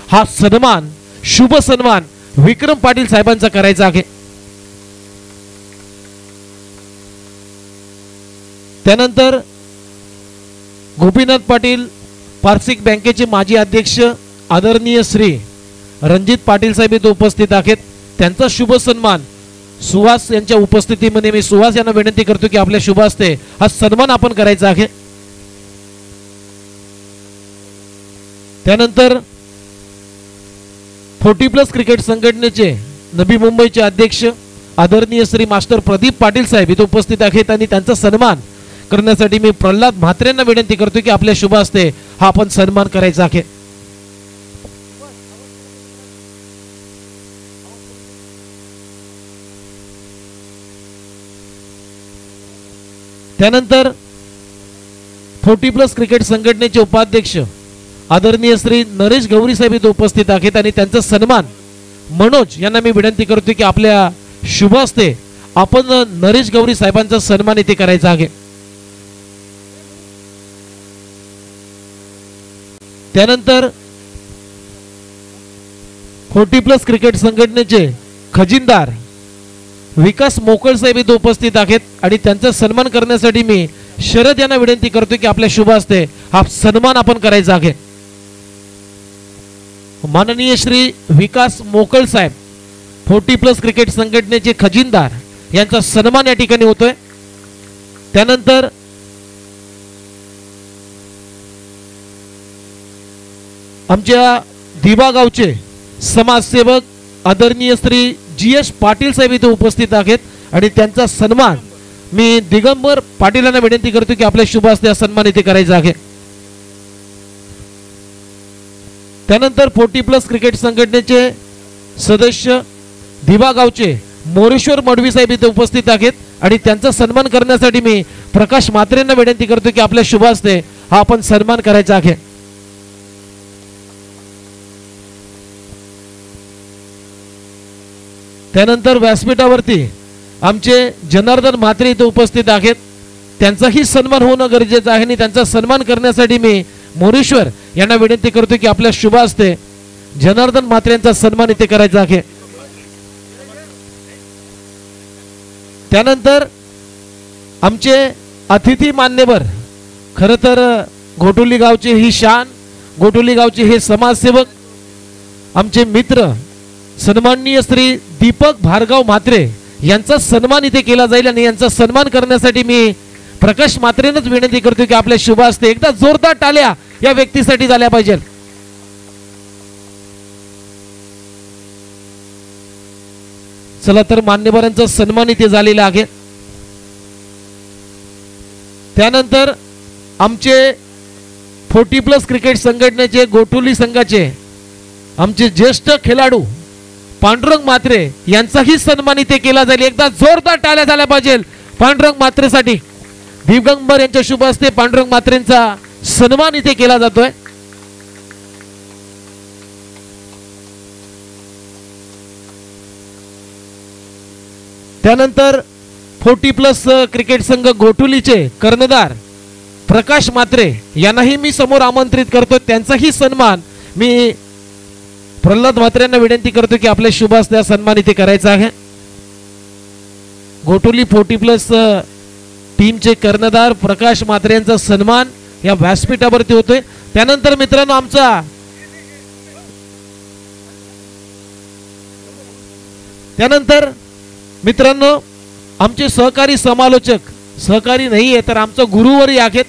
हा सन्मान शुभ सन्मान विक्रम पाटील साहेबांचा करायचा आहे। त्यानंतर गोपीनाथ पाटील पारसिक बँकेचे माजी अध्यक्ष आदरणीय श्री रणजित पाटील साहेब इथे उपस्थित आहेत। त्यांचा शुभ सन्मान सुहास यांच्या उपस्थितीमध्ये मी सुहास यांना विनंती करतो की आपल्या शुभ हस्ते हा सन्मान आपण करायचा आहे। त्यानंतर 40+ क्रिकेट संघटनेचे नवी मुंबईचे अध्यक्ष आदरणीय श्री मास्टर प्रदीप पाटील साहेब इथे उपस्थित आहेत आणि त्यांचा सन्मान करण्यासाठी मी प्रल्हाद म्हात्रेंना विनंती करतो की आपल्या शुभ हस्ते हा आपण सन्मान करायचा आहे। त्यानंतर 40+ क्रिकेट संघटनेचे उपाध्यक्ष आदरणीय श्री नरेश गौरी साहेब इथे उपस्थित आहेत आणि त्यांचा सन्मान मनोज यांना मी विनंती करतो की आपल्या शुभ हस्ते आपण नरेश गौरी साहेबांचा सन्मान इथे करायचा आहे। त्यानंतर 40+ क्रिकेट संघटनेचे खजिनदार विकास मोकळ साहेब इथे उपस्थित आहेत आणि त्यांचा सन्मान करण्यासाठी मी शरद यांना विनंती करतो की आपल्या शुभ हस्ते हा सन्मान आपण करायचा आहे। माननीय श्री विकास मोकळ साहेब 40+ क्रिकेट संघटनेचे खजिनदार यांचा सन्मान या ठिकाणी होतोय। त्यानंतर आमच्या दिवा गावचे समाजसेवक आदरणीय श्री GS पाटील साहेब इथे उपस्थित आहेत आणि त्यांचा सन्मान मी दिगंबर पाटील यांना विनंती करतो की आपल्या शुभ हस्ते सन्मान इथे करायचा आहे। त्यानंतर 40+ क्रिकेट संघटनेचे सदस्य दिवा गावचे मोरेश्वर मडवी साहेब इथे उपस्थित आहेत आणि त्यांचा सन्मान करण्यासाठी मी प्रकाश म्हात्रेंना विनंती करतो की आपल्या शुभ हस्ते हा आपण सन्मान करायचा आहे। त्यानंतर व्यासपीठावरती आमचे जनार्दन म्हात्रे इथे उपस्थित आहेत, त्यांचाही सन्मान होणं गरजेचं आहे आणि त्यांचा सन्मान करण्यासाठी मी मोरेश्वर यांना विनंती करतो की आपल्या शुभ हस्ते जनार्दन म्हात्रे यांचा सन्मान इथे करायचा आहे। त्यानंतर आमचे अतिथी मान्यवर खरं तर घोटुली गावचे ही शान, घोटुली गावचे हे समाजसेवक आमचे मित्र सन्माननीय श्री दीपक भार्गव म्हात्रे यांचा सन्मान इथे केला जाईल आणि यांचा सन्मान करण्यासाठी मी प्रकाश म्हात्रेंनाच विनंती करतो की आपल्या शुभ हस्ते एकदा जोरदार टाळ्या या व्यक्तीसाठी झाल्या पाहिजे। चला तर मान्यवरांचा सन्मान इथे झालेला आहे। त्यानंतर आमचे 40+ क्रिकेट संघटनेचे गोटुली संघाचे आमचे ज्येष्ठ खेळाडू पांडुरंग म्हात्रे यांचाही सन्मान इथे केला जाईल। एकदा जोरदार टाळ्या झाल्या पाहिजे पांडुरंग म्हात्रेसाठी। दिगंबर यांच्या शुभ हस्ते पांडुरंग म्हात्रेंचा सन्मान इथे केला जातोय। त्यानंतर 40+ क्रिकेट संघ गोटुलीचे कर्णधार प्रकाश म्हात्रे यांनाही मी समोर आमंत्रित करतो, त्यांचाही सन्मान मी प्रल्हाद म्हात्रे यांना विनंती करतो की आपल्या शुभ हस्ते सन्मान इथे करायचा आहे। गोटुली 40+ टीमचे कर्णधार प्रकाश म्हात्रे यांचा सन्मान या व्यासपीठावरती होतोय। त्यानंतर मित्रांनो आमचा आमचे सहकारी समालोचक, सहकारी नाहीये तर आमचा गुरुवरी आहेत,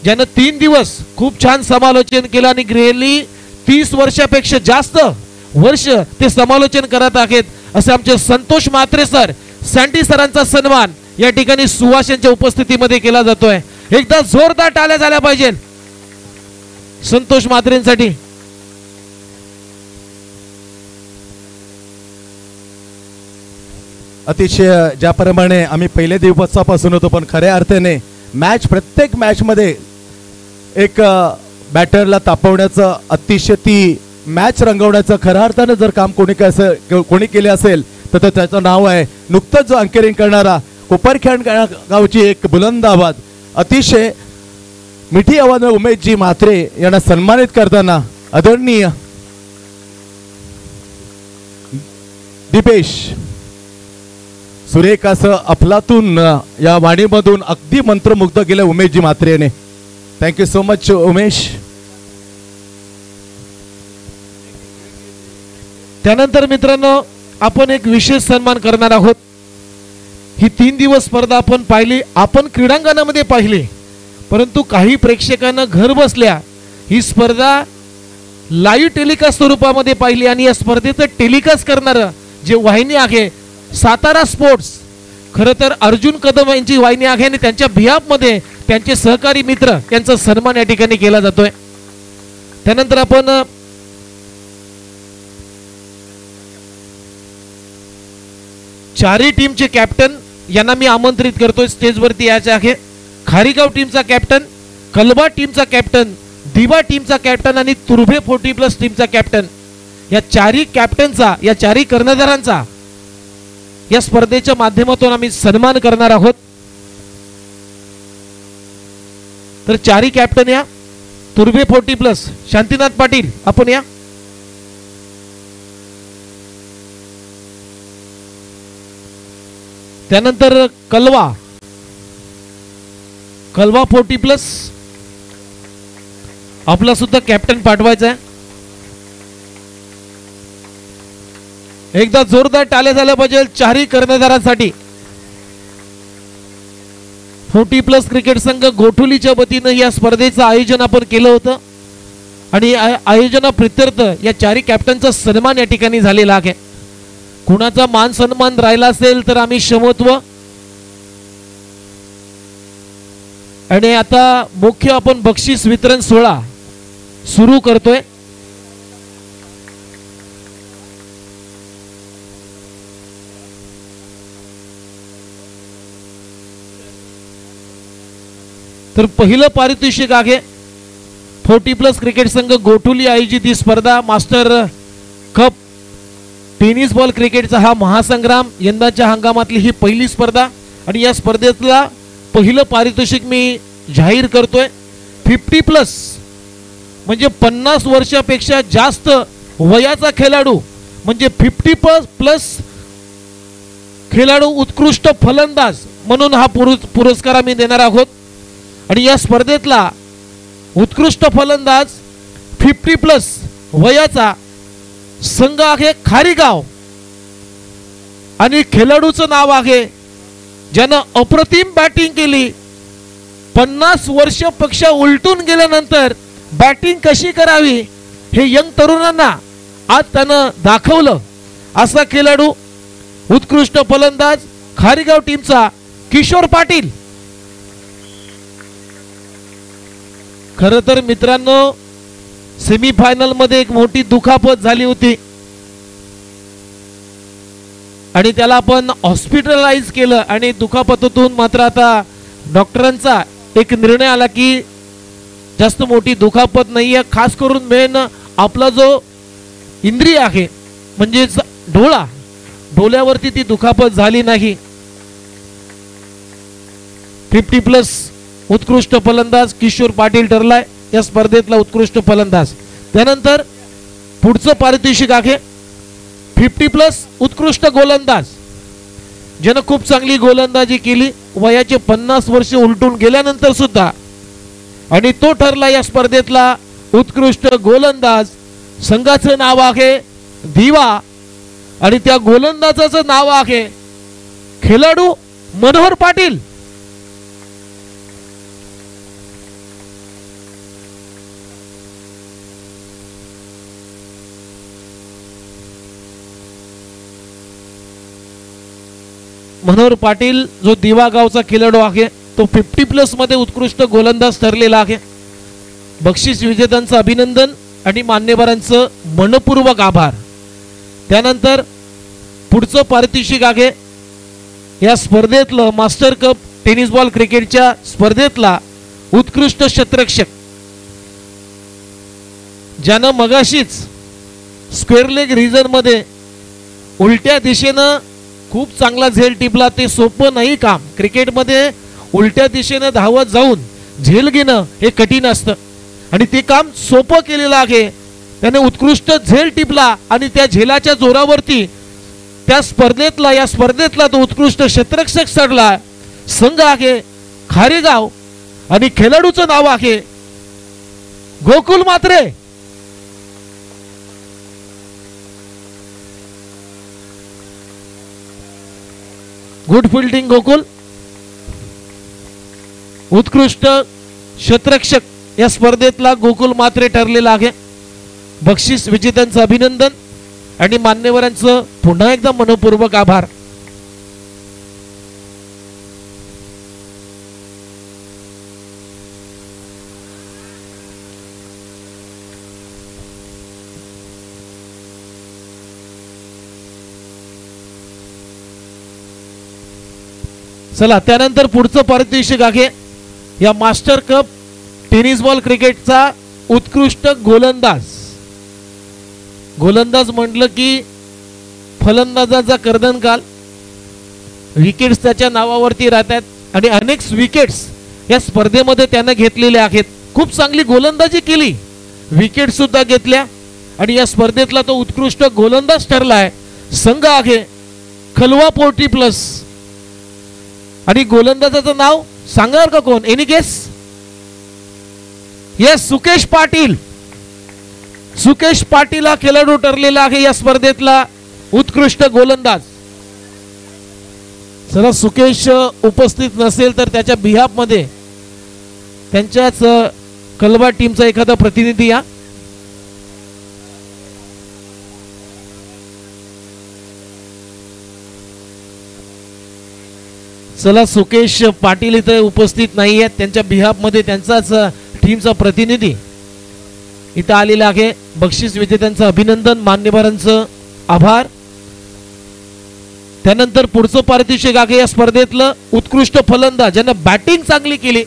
ज्यानं 3 दिवस खूप छान समालोचन केलं आणि गेली 30 वर्षापेक्षा जास्त वर्ष ते समालोचन करत आहेत असे आमचे संतोष म्हात्रे सर, सँटी सरांचा सन्मान या ठिकाणी सुहास यांच्या उपस्थितीमध्ये केला जातोय। एकदा जोरदार टाळ्या झाल्या पाहिजे संतोष म्हात्रेंसाठी। अतिशय ज्याप्रमाणे आम्ही पहिल्या दिवसापासून होतो, पण खऱ्या अर्थाने मॅच प्रत्येक मॅच मध्ये एक बॅटरला तापवण्याचं, अतिशय ती मॅच रंगवण्याचं खऱ्या अर्थाने जर काम कोणी केले असेल तर त्याचं नाव आहे नुकतंच जो अंकेरिंग करणारा कोपरखेड गावची एक बुलंद आवाज, अतिशय मिठी आवाज उमेशजी म्हात्रे यांना सन्मानित करताना आदरणीय दीपेश सुरेख असं अफलातून या वाणीमधून अगदी मंत्रमुग्ध केलं उमेशजी म्हात्रे यांनी. Thank you so much Umesh. त्यानंतर मित्रांनो आपण एक विशेष सन्मान करणार आहोत. ही 3 दिवस स्पर्धा आपण पाहिली, आपण क्रीडांगणामध्ये पाहिली, परंतु काही प्रेक्षकांना घर बसल्या ही स्पर्धा लाईव्ह टेलिकास्ट स्वरूपामध्ये पाहिली आणि या स्पर्धेचं टेलिकास्ट करणारं जे वाहिनी आहे सातारा स्पोर्ट्स, खरं तर अर्जुन कदम यांची वाहिनी आहे आणि त्यांच्या बिहाफमध्ये त्यांचे सहकारी मित्र यांचा सन्मान या ठिकाणी केला जातोय. त्यानंतर आपण चारही टीमचे कॅप्टन यांना मी आमंत्रित करतोय स्टेजवरती यायचे आहे. खारीगाव टीमचा कॅप्टन, कलबा टीमचा कॅप्टन, दिवा टीमचा कॅप्टन आणि तुर्भे 40+ टीमचा कॅप्टन, या चारही कॅप्टनचा, या चारही कर्णधारांचा या स्पर्धेच्या माध्यमातून आम्ही सन्मान करणार आहोत. तर चारही कॅप्टन या. तुर्भे 40+ शांतीनाथ पाटील आपण या. त्यानंतर कलवा 40+ आपला सुद्धा कॅप्टन पाठवायचा आहे. एकदा जोरदार टाळ्या झाल्या पाहिजे चारही कर्णधारांसाठी. 40+ क्रिकेट संघ गोठुलीच्या वतीनं या स्पर्धेचं आयोजन आपण केलं होतं आणि आयोजनाप्रित्यर्थ या चारही कॅप्टनचा सन्मान या ठिकाणी झालेला आहे. कुणाचा मान सन्मान राहिला असेल तर आम्ही क्षमत्व. आणि आता मुख्य आपण बक्षीस वितरण सोहळा सुरू करतोय. तर पहिलं पारितोषिक आहे 40+ क्रिकेट संघ गोठुली आयोजित ही स्पर्धा मास्टर कप टेनिस बॉल क्रिकेटचा हा महासंग्राम, यंदाच्या हंगामातली ही पहिली स्पर्धा आणि या स्पर्धेतला पहिलं पारितोषिक मी जाहीर करतोय. 50+ म्हणजे 50 वर्षापेक्षा जास्त वयाचा खेळाडू म्हणजे 50+ खेळाडू उत्कृष्ट फलंदाज म्हणून हा पुरस्कार आम्ही देणार आहोत. आणि या स्पर्धेतला उत्कृष्ट फलंदाज 50+ वयाचा संघ आहे खारीगाव आणि खेळाडूचं नाव आहे ज्यानं अप्रतिम बॅटिंग केली. 50 वर्षापेक्षा उलटून गेल्यानंतर बॅटिंग कशी करावी हे यंग तरुणांना आज त्यानं दाखवलं. असा खेळाडू उत्कृष्ट फलंदाज खारीगाव टीमचा किशोर पाटील. खरं तर मित्रांनो सेमीफायनल मध्ये एक मोठी दुखापत झाली होती आणि त्याला आपण हॉस्पिटलाइज केलं आणि दुखापतीतून मात्र आता डॉक्टरांचा एक निर्णय आला की जास्त मोठी दुखापत नाहीये. खास करून मेन आपला जो इंद्रिय आहे म्हणजे डोळ्यावरती ती दुखापत झाली नाही. 50+ उत्कृष्ट फलंदाज किशोर पाटील ठरलाय या स्पर्धेतला उत्कृष्ट फलंदाज. त्यानंतर पुढचं पारितोषिक आहे 50+ उत्कृष्ट गोलंदाज ज्यानं खूप चांगली गोलंदाजी केली वयाचे 50 वर्ष उलटून गेल्यानंतर सुद्धा आणि तो ठरला या स्पर्धेतला उत्कृष्ट गोलंदाज. संघाचं नाव आहे दिवा आणि त्या गोलंदाजाचं नाव आहे खेळाडू मनोहर पाटील. मनोहर पाटील जो दिवा गावचा खेळाडू आहे तो 50+ मध्ये उत्कृष्ट गोलंदाज ठरलेला आहे. बक्षीस विजेत्यांचं अभिनंदन आणि मान्यवरांचं मनपूर्वक आभार. त्यानंतर पुढचं पारितोषिक आहे या स्पर्धेतलं मास्टर कप टेनिस बॉल क्रिकेटच्या स्पर्धेतला उत्कृष्ट शतरक्षक ज्यानं मगाशीच स्क्वेअर लेग रिजन मध्ये उलट्या दिशेनं खूप चांगला झेल टिपला. ते सोपं नाही काम. क्रिकेटमध्ये उलट्या दिशेनं धावत जाऊन झेल घेणं हे कठीण असतं आणि ते काम सोपं केलेलं आहे. त्याने उत्कृष्ट झेल टिपला आणि त्या झेलाच्या जोरावरती त्या स्पर्धेतला या स्पर्धेतला तो उत्कृष्ट क्षेत्ररक्षक ठरला संघ आहे खारेगाव आणि खेळाडूचं नाव आहे गोकुल म्हात्रे. Good fielding Gokul. उत्कृष्ट क्षेत्ररक्षक या स्पर्धेतला गोकुल म्हात्रे ठरलेला आहे. बक्षीस विजेत्यांचं अभिनंदन आणि मान्यवरांचं पुन्हा एकदा मनपूर्वक आभार. चला त्यानंतर पुढचं पारितोषिक आहे या मास्टर कप टेनिस बॉल क्रिकेटचा उत्कृष्ट गोलंदाज. गोलंदाज म्हटलं की फलंदाजाचा कर्दनकाल. विकेट्स त्याच्या नावावरती राहतात आणि अनेक विकेट्स या स्पर्धेमध्ये त्याने घेतलेल्या आहेत. खूप चांगली गोलंदाजी केली, विकेट सुद्धा घेतल्या आणि या स्पर्धेतला तो उत्कृष्ट गोलंदाज ठरला आहे. संघ आहे खलवा पोर्टी प्लस आणि गोलंदाजाचं नाव सांगाल का कोण? Any guess? Yes, Sukesh Patil. Sukesh Patil हा खेळाडू ठरलेला आहे या स्पर्धेतला उत्कृष्ट गोलंदाज. चला सुकेश उपस्थित नसेल तर त्याच्या बिहाफ मध्ये त्यांच्याच कलवा टीमचा एखादा प्रतिनिधी या. चला सुकेश पाटील इथे उपस्थित नाही आहेत, त्यांच्या बिहाफ मध्ये त्यांचाच टीमचा प्रतिनिधी इथं आलेला आहे. बक्षीस विजेत्यांचं अभिनंदन, मान्यवरांचं आभार. त्यानंतर पुढचं पारितोषिक आहे या स्पर्धेतलं उत्कृष्ट फलंदाज ज्याने बॅटिंग चांगली केली.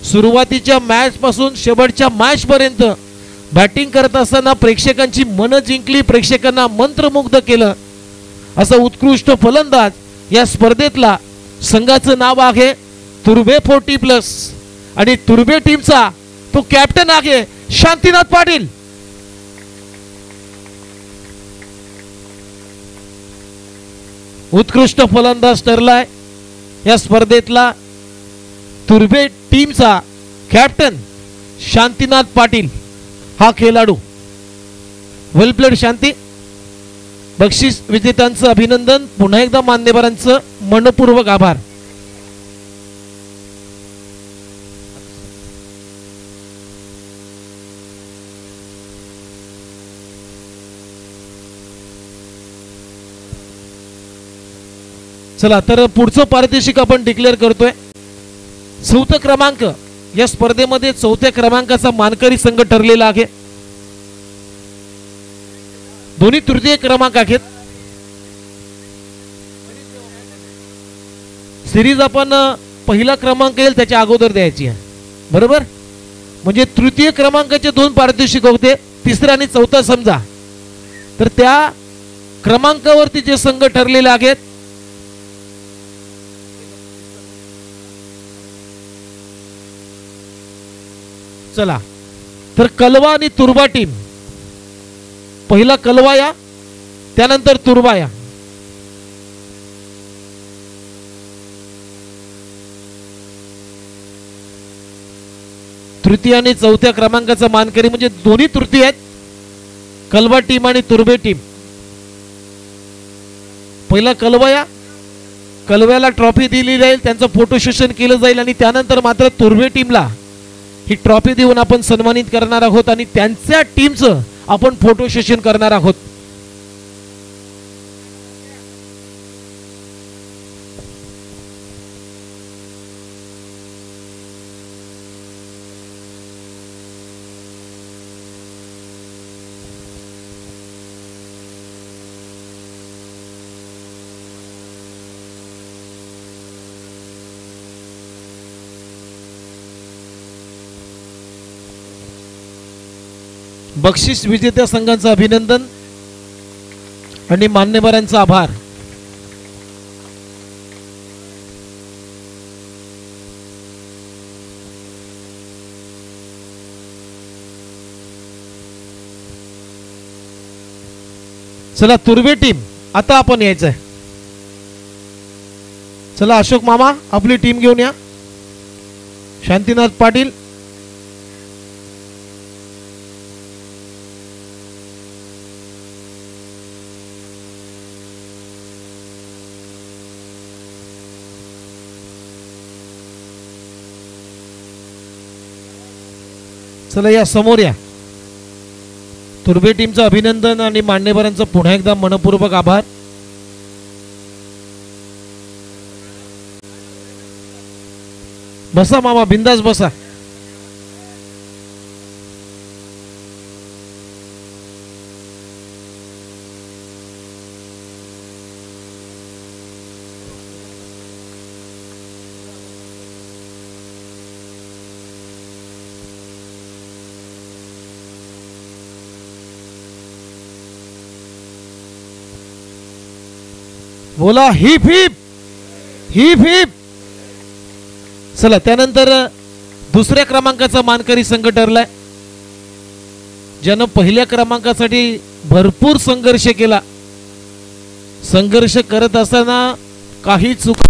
सुरुवातीच्या मॅच पासून शेवटच्या मॅच पर्यंत बॅटिंग करत असताना प्रेक्षकांची मन जिंकली, प्रेक्षकांना मंत्रमुग्ध केलं असं उत्कृष्ट फलंदाज या स्पर्धेतला. संघाचं नाव आहे तुर्बे 40+ आणि तुर्बे टीमचा तो कॅप्टन आहे शांतीनाथ पाटील. उत्कृष्ट फलंदाज ठरलाय या स्पर्धेतला तुर्बे टीमचा कॅप्टन शांतीनाथ पाटील हा खेळाडू. वेल प्लेड शांती. बक्षीस विजेत्यांचं अभिनंदन, पुन्हा एकदा मान्यवरांचं मनपूर्वक आभार. चला तर पुढचं पारितोषिक आपण डिक्लेअर करतोय. चौथा क्रमांक या स्पर्धेमध्ये चौथ्या क्रमांकाचा मानकरी संघ ठरलेला आहे. दोन्ही तृतीय क्रमांक आहेत. सिरीज आपण पहिला क्रमांक येईल त्याच्या अगोदर द्यायची आहे, बरोबर? म्हणजे तृतीय क्रमांकाचे 2 पारितोषिक होते, तिसरा आणि चौथा समजा तर त्या क्रमांकावरती जे संघ ठरलेले आहेत चला तर कलवा आणि तुर्बा टीम. पहिला कलवा या, त्यानंतर तुर्बा या. तृतीय आणि चौथ्या क्रमांकाचा मानकरी म्हणजे दोन्ही तृतीय आहेत, कलवा टीम आणि तुर्बे टीम. पहिला कलवा या, कलव्याला ट्रॉफी दिली जाईल, त्यांचं फोटो सेशन केलं जाईल आणि त्यानंतर मात्र तुर्बे टीमला ही ट्रॉफी देऊन आपण सन्मानित करणार आहोत आणि त्यांच्या टीमचं आपण फोटो सेशन करणार आहोत. बक्षीस विजेत्या संघांचं अभिनंदन आणि मान्यवरांचा आभार. चला तुर्बे टीम आता आपण यायचंय. चला अशोक मामा आपली टीम घेऊन या. शांतीनाथ पाटील, चला या समोर या. तुर्भे टीमचं अभिनंदन आणि मान्यवरांचं पुन्हा एकदा मनपूर्वक आभार. बसा मामा, बिंदास बसा. बोला हिप हिप हिप हिप. चला त्यानंतर दुसऱ्या क्रमांकाचा मानकरी संघ ठरलाय, ज्यानं पहिल्या क्रमांकासाठी भरपूर संघर्ष केला. संघर्ष करत असताना काही चूक,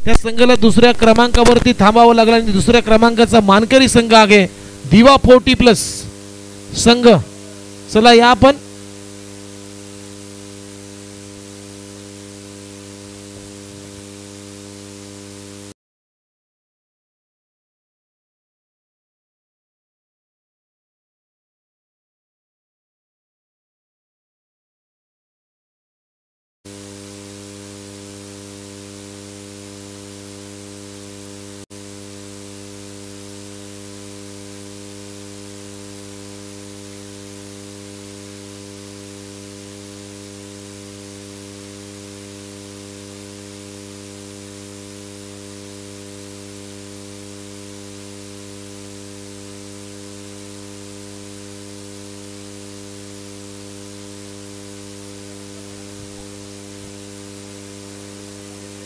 त्या संघाला दुसऱ्या क्रमांकावरती थांबावं लागलं आणि दुसऱ्या क्रमांकाचा मानकरी संघ आहे दिवा 40+ संघ. चला या आपण.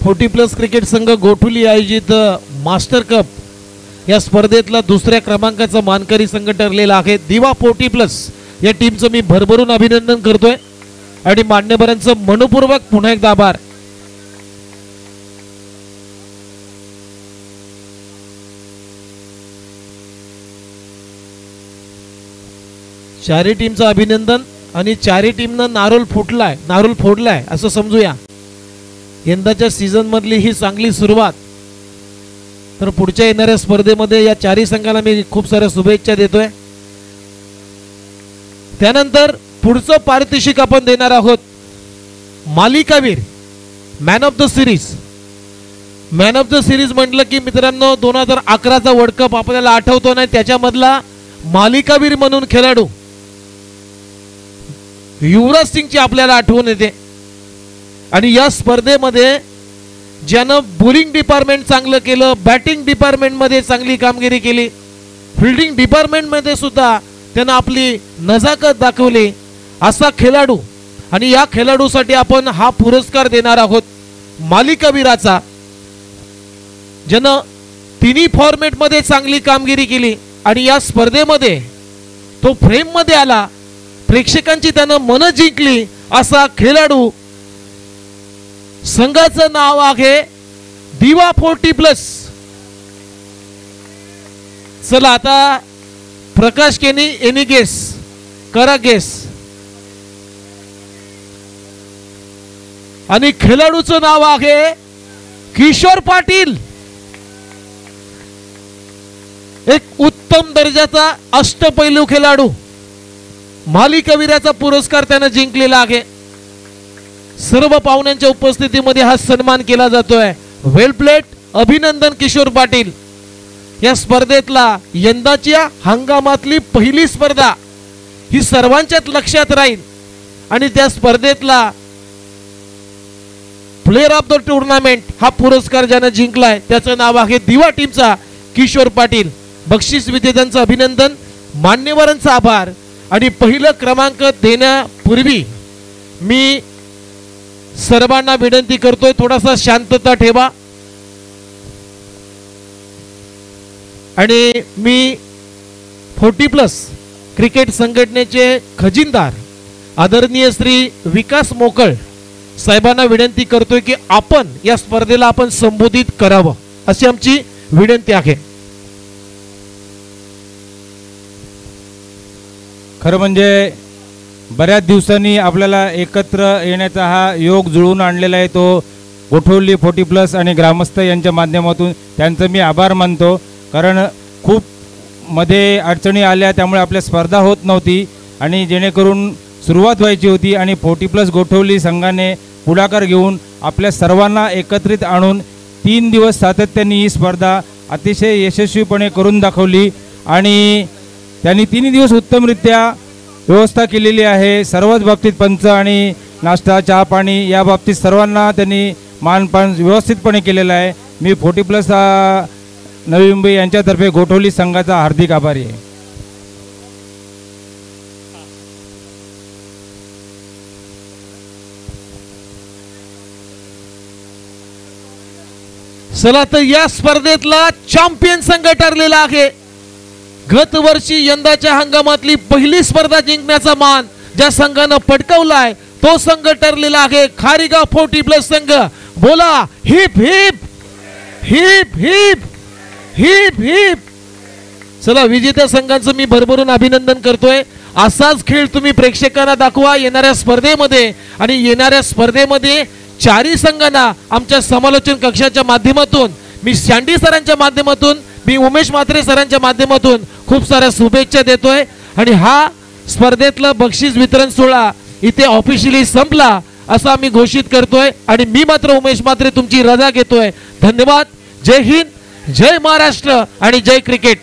+40 क्रिकेट संघ गोठुली आयोजित मास्टर कप या स्पर्धेतला दुसऱ्या क्रमांकाचा मानकरी संघ ठरलेला आहे दिवा 40+. या टीमचं मी भरभरून अभिनंदन करतोय आणि मान्यवरांचं मनपूर्वक पुन्हा एकदा आभार. चारही टीमचं अभिनंदन आणि चारही टीमनं नारोल फोडलाय असं समजूया. यंदाच्या सीझन मधली ही चांगली सुरुवात. तर पुढच्या येणाऱ्या स्पर्धेमध्ये या चारही संघाला मी खूप साऱ्या शुभेच्छा देतोय. त्यानंतर पुढचं पारितोषिक आपण देणार आहोत मालिकावीर, man of the series. Man of the series म्हटलं की मित्रांनो 2011चा वर्ल्ड कप आपल्याला आठवतो नाही, त्याच्यामधला मालिकावीर म्हणून खेळाडू युवराज सिंगची आपल्याला आठवण येते. आणि या स्पर्धेमध्ये ज्यानं बॉलिंग डिपार्टमेंट चांगलं केलं, बॅटिंग डिपार्टमेंट मध्ये चांगली कामगिरी केली, फिल्डिंग डिपार्टमेंट मध्ये सुद्धा त्यानं आपली नजाकत दाखवली असा खेळाडू. आणि या खेळाडूसाठी आपण हा पुरस्कार देणार आहोत मालिकावीराचा, ज्यानं तिन्ही फॉर्मॅट मध्ये चांगली कामगिरी केली आणि या स्पर्धेमध्ये तो फ्रेम मध्ये आला, प्रेक्षकांची त्यानं मन जिंकली असा खेळाडू. संघाचं नाव आहे दिवा 40+. चला आता प्रकाश केनी एनी गेस करा गेस. आणि खेळाडूचं नाव आहे किशोर पाटील. एक उत्तम दर्जाचा अष्टपैलू खेळाडू, मालिकावीराचा पुरस्कार त्यानं जिंकलेला आहे. सर्व पाहुण्यांच्या उपस्थितीमध्ये हा सन्मान केला जातोय. वेल प्लेड, अभिनंदन किशोर पाटील. या स्पर्धेतला यंदाच्या हंगामातली पहिली स्पर्धा ही सर्वांच्याच लक्षात राहील आणि त्या स्पर्धेतला प्लेयर ऑफ द टुर्नामेंट हा पुरस्कार ज्यानं जिंकलाय त्याचं नाव आहे दिवा टीमचा किशोर पाटील. बक्षीस विजेत्यांचं अभिनंदन, मान्यवरांचा आभार. आणि पहिला क्रमांक देण्यापूर्वी मी सर्वांना विनंती करतोय थोडासा शांतता ठेवा. आणि मी 40+ क्रिकेट संघटनेचे खजिनदार आदरणीय श्री विकास मोकळ साहेबांना विनंती करतोय की आपण या स्पर्धेला आपण संबोधित करावं अशी आमची विनंती आहे. खरं म्हणजे बऱ्याच दिवसांनी आपल्याला एकत्र येण्याचा हा योग जुळवून आणलेला आहे. तो गोठवली 40+ आणि ग्रामस्थ यांच्या माध्यमातून त्यांचं मी आभार मानतो. कारण खूप मध्ये अडचणी आल्या त्यामुळे आपल्या स्पर्धा होत नव्हती आणि जेणेकरून सुरुवात व्हायची होती आणि 40+ गोठवली संघाने पुढाकार घेऊन आपल्या सर्वांना एकत्रित आणून 3 दिवस सातत्याने ही स्पर्धा अतिशय यशस्वीपणे करून दाखवली आणि त्यांनी 3 दिवस उत्तमरित्या व्यवस्था केलेली आहे. सर्वच बाबतीत पंच आणि नाश्ता चहा पाणी या बाबतीत सर्वांना त्यांनी मानपान व्यवस्थितपणे केलेलं आहे. मी 40+ नवी मुंबई यांच्यातर्फे गोठवली संघाचा हार्दिक आभारी आहे. चला तर या स्पर्धेतला चॅम्पियन संघ ठरलेला आहे. गत वर्षी यंदाच्या हंगामातली पहिली स्पर्धा जिंकण्याचा मान ज्या संघानं पटकावलाय तो संघ ठरलेला आहे खारीगाव 40+ संघ. बोला heap heap heap heap heap heap. चला विजेत्या संघांचं मी भरभरून अभिनंदन करतोय. असाच खेळ तुम्ही प्रेक्षकांना दाखवा येणाऱ्या स्पर्धेमध्ये आणि येणाऱ्या स्पर्धेमध्ये 4 संघांना आमच्या समालोचन कक्षाच्या माध्यमातून मी शांडी सरांच्या माध्यमातून मी उमेश म्हात्रे सरांच्या माध्यमातून खूप साऱ्या शुभेच्छा देतोय. आणि हा स्पर्धेतला बक्षीस वितरण सोहळा इथे ऑफिशियली संपला असं आम्ही घोषित करतोय आणि मी मात्र उमेश म्हात्रे तुमची रजा घेतोय. धन्यवाद. जय हिंद, जय महाराष्ट्र आणि जय क्रिकेट.